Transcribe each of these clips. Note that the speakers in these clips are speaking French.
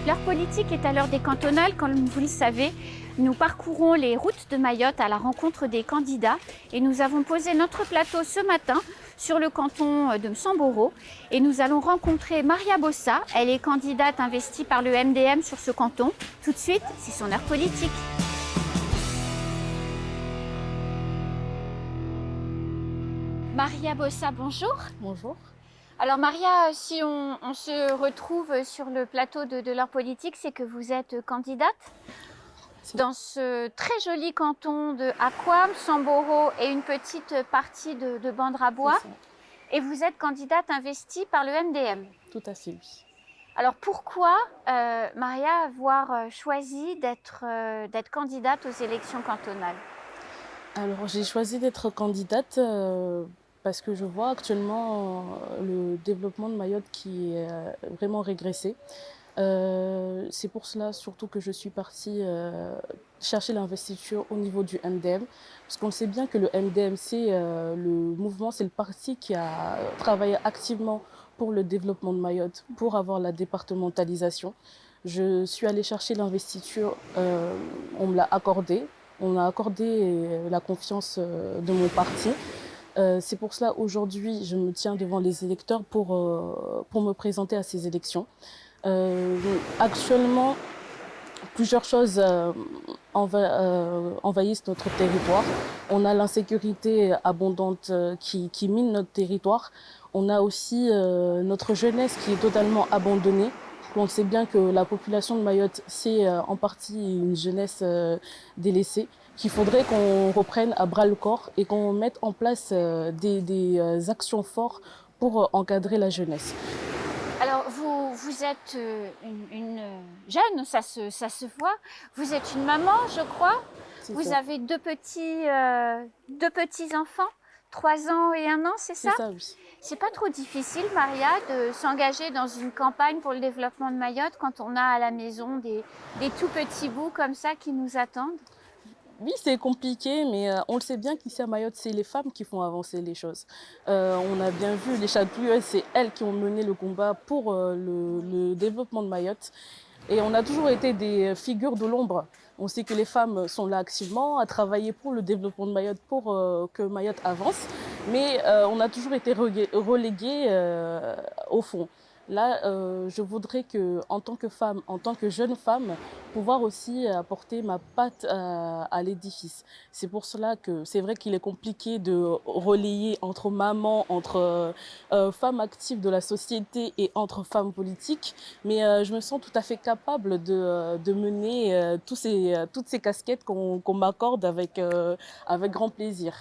L'heure politique est à l'heure des cantonales, comme vous le savez. Nous parcourons les routes de Mayotte à la rencontre des candidats et nous avons posé notre plateau ce matin sur le canton de Samboro et nous allons rencontrer Maria Bossa. Elle est candidate investie par le MDM sur ce canton. Tout de suite, c'est son heure politique. Maria Bossa, bonjour. Bonjour. Alors Maria, si on se retrouve sur le plateau de l'heure politique, c'est que vous êtes candidate dans ce très joli canton de Akwam, Samboro et une petite partie de Bandrabois. Et vous êtes candidate investie par le MDM. Tout à fait, oui. Alors pourquoi, Maria, avoir choisi d'être candidate aux élections cantonales? Alors j'ai choisi d'être candidate parce que je vois actuellement le développement de Mayotte qui est vraiment régressé. C'est pour cela surtout que je suis partie chercher l'investiture au niveau du MDM, parce qu'on sait bien que le MDM, c'est le mouvement, c'est le parti qui a travaillé activement pour le développement de Mayotte, pour avoir la départementalisation. Je suis allée chercher l'investiture, on me l'a accordée, on a accordé la confiance de mon parti. C'est pour cela aujourd'hui je me tiens devant les électeurs pour me présenter à ces élections. Actuellement, plusieurs choses envahissent notre territoire. On a l'insécurité abondante qui mine notre territoire. On a aussi notre jeunesse qui est totalement abandonnée. On sait bien que la population de Mayotte, c'est en partie une jeunesse délaissée, qu'il faudrait qu'on reprenne à bras le corps et qu'on mette en place des actions fortes pour encadrer la jeunesse. Alors, vous êtes une jeune, ça se voit. Vous êtes une maman, je crois. Vous avez deux petits enfants, 3 ans et 1 an, c'est ça? C'est ça, oui. C'est pas trop difficile, Maria, de s'engager dans une campagne pour le développement de Mayotte quand on a à la maison des tout petits bouts comme ça qui nous attendent? Oui, c'est compliqué, mais on le sait bien qu'ici à Mayotte, c'est les femmes qui font avancer les choses. On a bien vu, les chatouilleuses, c'est elles qui ont mené le combat pour le développement de Mayotte. Et on a toujours été des figures de l'ombre. On sait que les femmes sont là activement à travailler pour le développement de Mayotte, pour que Mayotte avance. Mais on a toujours été relégués au fond. Là, je voudrais que, en tant que femme, en tant que jeune femme, pouvoir aussi apporter ma patte à l'édifice. C'est pour cela que c'est vrai qu'il est compliqué de relayer entre mamans, entre femmes actives de la société et entre femmes politiques, mais je me sens tout à fait capable de mener toutes ces casquettes qu'on m'accorde avec grand plaisir.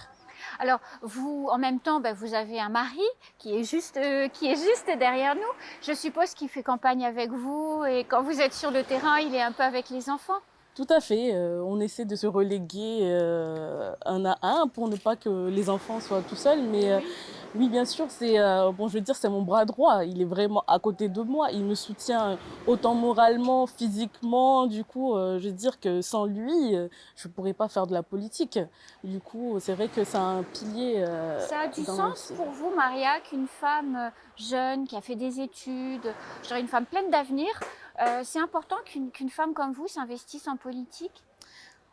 Alors, vous, en même temps, vous avez un mari qui est juste derrière nous. Je suppose qu'il fait campagne avec vous et quand vous êtes sur le terrain, il est un peu avec les enfants. Tout à fait. On essaie de se reléguer un à un pour ne pas que les enfants soient tout seuls. Mais oui, bien sûr, c'est bon, je veux dire, c'est mon bras droit. Il est vraiment à côté de moi. Il me soutient autant moralement, physiquement. Du coup, je veux dire que sans lui, je ne pourrais pas faire de la politique. Du coup, c'est vrai que c'est un pilier. Ça a du sens pour vous, Maria, qu'une femme jeune qui a fait des études, je dirais une femme pleine d'avenir, c'est important qu'une femme comme vous s'investisse en politique?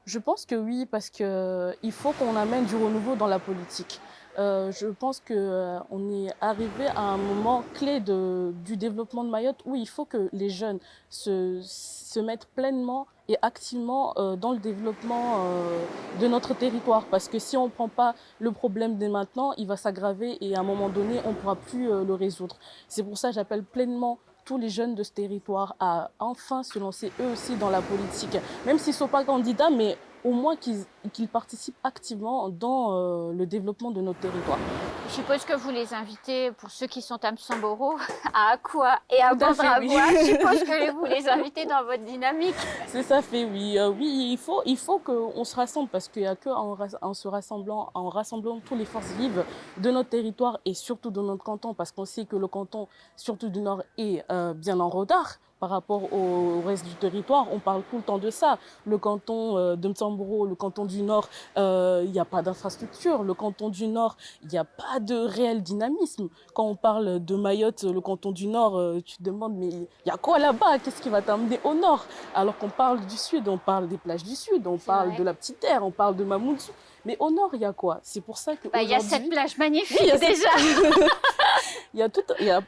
Je pense que oui, parce qu'il faut qu'on amène du renouveau dans la politique. Je pense qu'on est arrivé à un moment clé du développement de Mayotte où il faut que les jeunes se mettent pleinement et activement dans le développement de notre territoire. Parce que si on ne prend pas le problème dès maintenant, il va s'aggraver et à un moment donné, on ne pourra plus le résoudre. C'est pour ça que j'appelle pleinement tous les jeunes de ce territoire à enfin se lancer eux aussi dans la politique. Même s'ils ne sont pas candidats, mais au moins qu'ils participent activement dans le développement de notre territoire. Je suppose que vous les invitez, pour ceux qui sont à Samboro, à Akwa et à Bandrabois. Oui. Je suppose que vous les invitez dans votre dynamique. C'est ça fait, oui. Oui, il faut qu'on se rassemble parce qu'il n'y a qu'en se rassemblant, en rassemblant toutes les forces vives de notre territoire et surtout de notre canton, parce qu'on sait que le canton, surtout du Nord, est bien en retard par rapport au reste du territoire, on parle tout le temps de ça. Le canton de Msamboro, le canton du Nord, il n'y a pas d'infrastructure. Le canton du Nord, il n'y a pas de réel dynamisme. Quand on parle de Mayotte, le canton du Nord, tu te demandes, mais il y a quoi là-bas? Qu'est-ce qui va t'amener au Nord? Alors qu'on parle du Sud, on parle des plages du Sud, on C'est parle de vrai. la Petite Terre, on parle de Mamoudzou. Mais au Nord, il y a quoi? C'est pour ça Bah, il y a cette qu'aujourd'hui, plage oui, magnifique il y a déjà.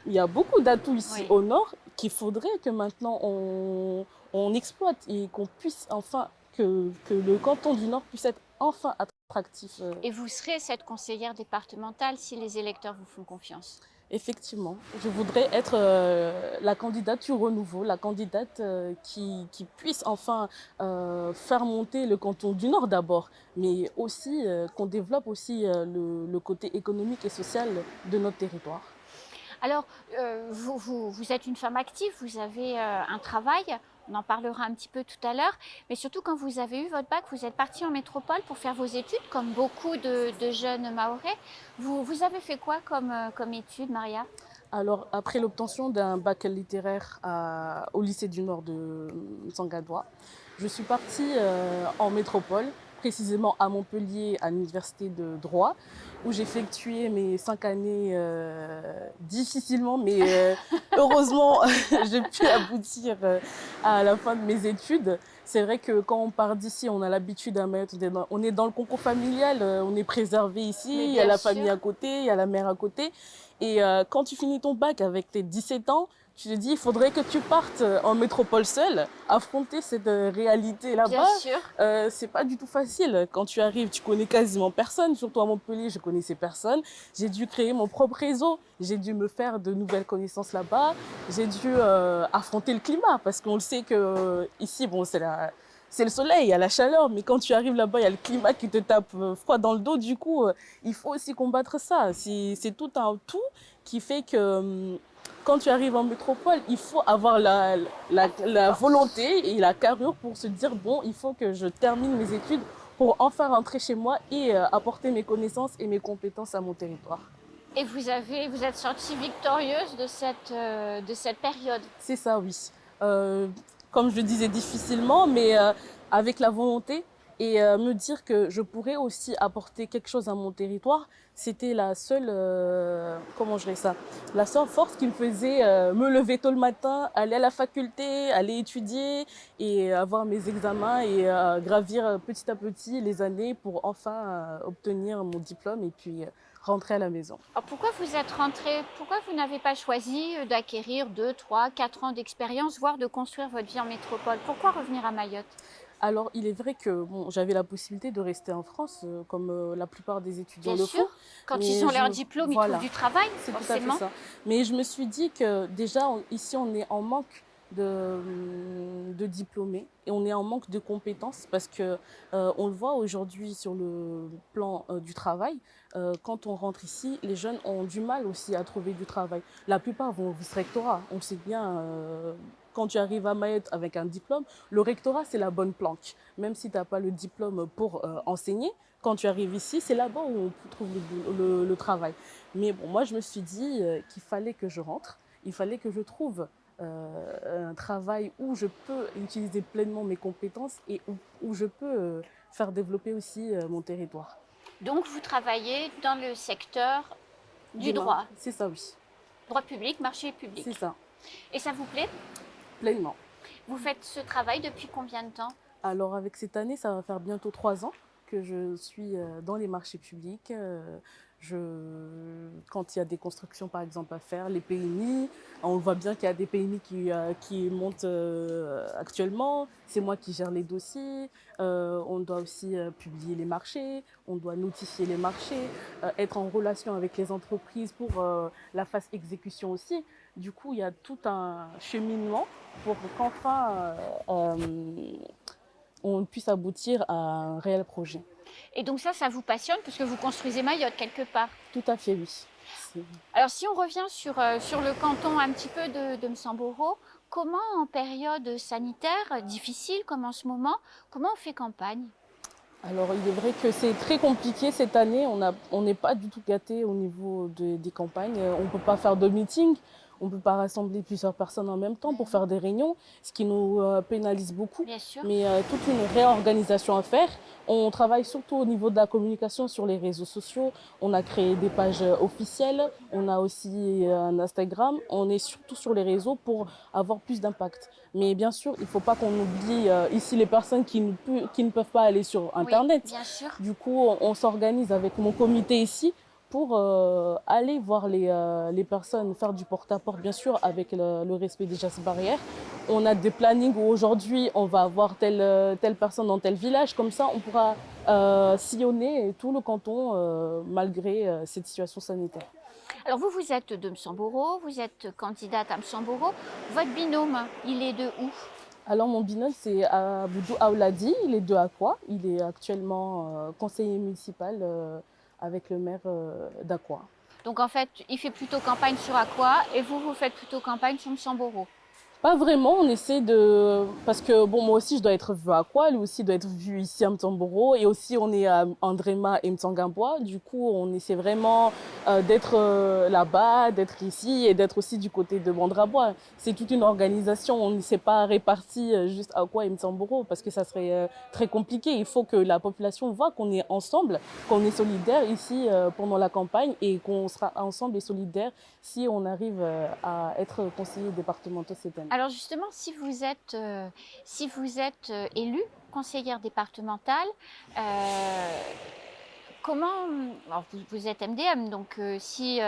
il y a beaucoup d'atouts ici Oui. au Nord qu'il faudrait que maintenant on exploite et qu'on puisse enfin, que le canton du Nord puisse être enfin attractif. Et vous serez cette conseillère départementale si les électeurs vous font confiance. Effectivement, je voudrais être la candidate du renouveau, la candidate qui puisse enfin faire monter le canton du Nord d'abord, mais aussi qu'on développe aussi le côté économique et social de notre territoire. Alors, vous êtes une femme active, vous avez un travail, on en parlera un petit peu tout à l'heure, mais surtout quand vous avez eu votre bac, vous êtes partie en métropole pour faire vos études, comme beaucoup de jeunes Mahorais. Vous avez fait quoi comme études, Maria? Alors, après l'obtention d'un bac littéraire au lycée du Nord de Sangadoua, je suis partie en métropole, précisément à Montpellier, à l'université de droit, où j'ai effectué mes 5 années difficilement, mais heureusement, j'ai pu aboutir à la fin de mes études. C'est vrai que quand on part d'ici, on a l'habitude à mettre, on est dans le concours familial, on est préservé ici, Mais il y a bien la sûr. famille à côté, il y a la mère à côté. Et quand tu finis ton bac avec tes 17 ans, tu te dis, il faudrait que tu partes en métropole seule, affronter cette réalité Bien là-bas. sûr. C'est pas du tout facile. Quand tu arrives, tu connais quasiment personne. Surtout à Montpellier, je connaissais personne. J'ai dû créer mon propre réseau. J'ai dû me faire de nouvelles connaissances là-bas. J'ai dû affronter le climat parce qu'on le sait que ici, bon, c'est le soleil, il y a la chaleur, mais quand tu arrives là-bas, il y a le climat qui te tape froid dans le dos. Du coup, il faut aussi combattre ça. C'est tout un tout qui fait que quand tu arrives en métropole, il faut avoir la volonté et la carrure pour se dire, bon, il faut que je termine mes études pour enfin rentrer chez moi et apporter mes connaissances et mes compétences à mon territoire. Et vous êtes sortie victorieuse de cette période. C'est ça, oui. Euh, Comme je le disais, difficilement, mais avec la volonté et me dire que je pourrais aussi apporter quelque chose à mon territoire, c'était la seule, comment je dirais ça, la seule force qui me faisait me lever tôt le matin, aller à la faculté, aller étudier et avoir mes examens et gravir petit à petit les années pour enfin obtenir mon diplôme et puis rentrer à la maison. Alors pourquoi vous êtes rentrée, pourquoi vous n'avez pas choisi d'acquérir 2, 3, 4 ans d'expérience, voire de construire votre vie en métropole? Pourquoi revenir à Mayotte? Alors, il est vrai que bon, j'avais la possibilité de rester en France, comme la plupart des étudiants Bien le sûr, font. quand ils Mais ont leur diplôme, ils trouvent voilà, du travail, c'est tout à fait forcément. ça. Mais je me suis dit que déjà, ici, on est en manque de diplômés et on est en manque de compétences parce que on le voit aujourd'hui sur le plan du travail. Quand on rentre ici, les jeunes ont du mal aussi à trouver du travail. La plupart vont au vice-rectorat. On le sait bien, quand tu arrives à Mayotte avec un diplôme, le rectorat, c'est la bonne planque. Même si tu n'as pas le diplôme pour enseigner, quand tu arrives ici, c'est là-bas où on trouve le travail. Mais bon, moi, je me suis dit qu'il fallait que je rentre, il fallait que je trouve un travail où je peux utiliser pleinement mes compétences et où je peux faire développer aussi mon territoire. Donc vous travaillez dans le secteur du Demain, droit, c'est ça, oui. droit public, marché C'est public. ça, Et ça vous plaît? pleinement. Vous faites ce travail depuis combien de temps? Alors avec cette année, ça va faire bientôt 3 ans que je suis dans les marchés publics. Quand il y a des constructions par exemple à faire, les PMI, on voit bien qu'il y a des PMI qui montent actuellement. C'est moi qui gère les dossiers. On doit aussi publier les marchés, on doit notifier les marchés, être en relation avec les entreprises pour la phase exécution aussi. Du coup, il y a tout un cheminement pour qu'enfin on puisse aboutir à un réel projet. Et donc ça vous passionne parce que vous construisez Mayotte quelque part. Tout à fait, oui. Alors si on revient sur le canton un petit peu de Msamboro, comment en période sanitaire difficile comme en ce moment, comment on fait campagne? Alors, il est vrai que c'est très compliqué cette année. On n'est pas du tout gâté au niveau des campagnes. On ne peut pas faire de meeting. on ne peut pas rassembler plusieurs personnes en même temps pour faire des réunions, ce qui nous pénalise beaucoup. Bien sûr. Mais toute une réorganisation à faire. On travaille surtout au niveau de la communication sur les réseaux sociaux. On a créé des pages officielles, on a aussi un Instagram. On est surtout sur les réseaux pour avoir plus d'impact. Mais bien sûr, il ne faut pas qu'on oublie ici les personnes qui ne peuvent pas aller sur Internet. Oui, bien sûr. Du coup, on s'organise avec mon comité ici pour aller voir les personnes, faire du porte-à-porte, bien sûr, avec le respect des gestes barrières. On a des plannings où aujourd'hui, on va avoir telle personne dans tel village. Comme ça, on pourra sillonner tout le canton malgré cette situation sanitaire. Alors vous, vous êtes de Msamboro, vous êtes candidate à Msamboro. Votre binôme, il est de où? Alors, mon binôme, c'est Aboudou Aouladi. Il est de Akwa. Il est actuellement conseiller municipal avec le maire d'Akwa. Donc en fait, il fait plutôt campagne sur Aqua et vous, vous faites plutôt campagne sur Msamboro. Pas vraiment, on essaie de... Parce que bon, moi aussi, je dois être vue à Akwa, lui aussi doit être vu ici à Mtamboro. Et aussi, on est à Andrema et Mtsangamboa. Du coup, on essaie vraiment d'être là-bas, d'être ici et d'être aussi du côté de Bandrabois. C'est toute une organisation, on ne s'est pas réparti juste Akwa et Mtamboro parce que ça serait très compliqué. Il faut que la population voit qu'on est ensemble, qu'on est solidaires ici pendant la campagne et qu'on sera ensemble et solidaires si on arrive à être conseiller départemental cette année. Alors justement, si vous êtes élue conseillère départementale, comment, alors vous êtes MDM, donc si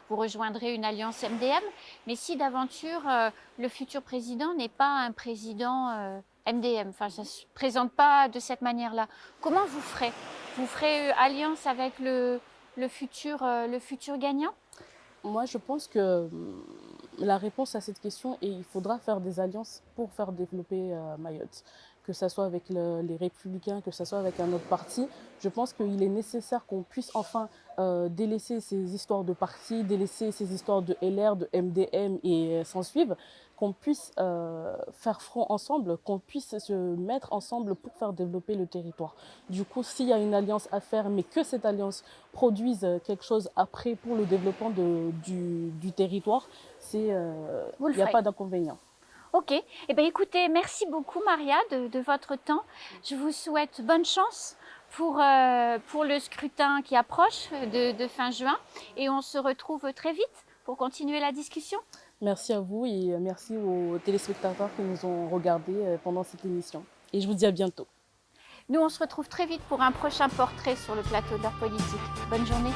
vous rejoindrez une alliance MDM, mais si d'aventure le futur président n'est pas un président MDM, enfin ça ne se présente pas de cette manière-là, comment vous ferez? Vous ferez alliance avec le futur gagnant? Moi, je pense que la réponse à cette question est il faudra faire des alliances pour faire développer Mayotte. Que ce soit avec les Républicains, que ce soit avec un autre parti. Je pense qu'il est nécessaire qu'on puisse enfin délaisser ces histoires de partis, délaisser ces histoires de LR, de MDM et s'en suivre, qu'on puisse faire front ensemble, qu'on puisse se mettre ensemble pour faire développer le territoire. Du coup, s'il y a une alliance à faire, mais que cette alliance produise quelque chose après pour le développement du territoire, il n'y a pas d'inconvénient. Ok, eh bien, écoutez, merci beaucoup Maria de votre temps. Je vous souhaite bonne chance pour le scrutin qui approche de fin juin et on se retrouve très vite pour continuer la discussion. Merci à vous et merci aux téléspectateurs qui nous ont regardés pendant cette émission. Et je vous dis à bientôt. Nous, on se retrouve très vite pour un prochain portrait sur le plateau de l'Art politique. Bonne journée.